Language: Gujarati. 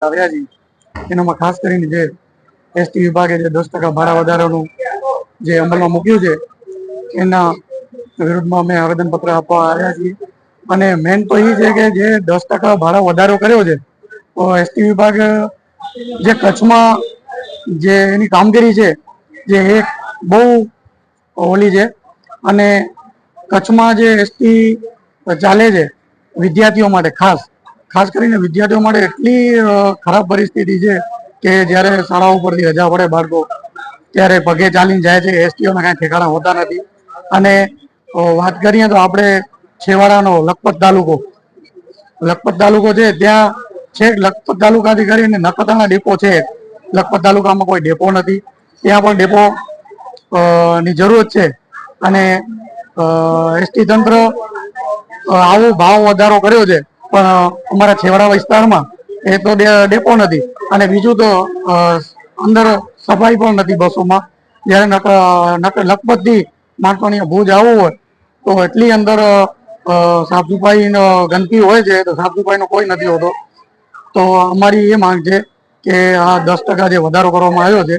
આવ્યા છીએ એનામાં ખાસ કરીને જે એસટી વિભાગે જે 10% ભાડા વધારાનું જે અમલમાં મૂક્યું છે એના વિરુદ્ધમાં અમે આવેદનપત્ર આપવા આવ્યા છીએ. અને મેન તો એ છે કે જે 10% ભાડા વધારો કર્યો છે તો એસટી વિભાગ જે કચ્છમાં જે એની કામગીરી છે જે એક બહુ ઓલી છે. અને કચ્છમાં જે એસટી ચાલે છે વિદ્યાર્થીઓ માટે ખાસ કરીને વિદ્યાર્થીઓ માટે એટલી ખરાબ પરિસ્થિતિ છે કે જ્યારે શાળાઓ પરથી રજા પડે બાળકો ત્યારે પગે ચાલીને જાય છે. એસટીઓના કાંઈ ઠેકાણા હોતા નથી. અને વાત કરીએ તો આપણે છેવાડાનો લખપત તાલુકો છે ત્યાં છેક લખપત તાલુકાથી કરીને નખત્રાણા ડેપો છે. લખપત તાલુકામાં કોઈ ડેપો નથી. ત્યાં પણ ડેપો ની જરૂરત છે. અને એસટી તંત્ર આવો ભાવ વધારો કર્યો છે પણ અમારા છેવાડા વિસ્તારમાં એ તો ડેપો નથી. અને બીજું તો અંદર સફાઈ પણ નથી બસોમાં. જયારે લખપત થી માણસોની ભુજ આવવું હોય તો એટલી અંદર સાફ સફાઈ ગંદકી હોય છે તો સાફ સફાઈ નો કોઈ નથી હોતો. તો અમારી એ માંગ છે કે આ 10% જે વધારો કરવામાં આવ્યો છે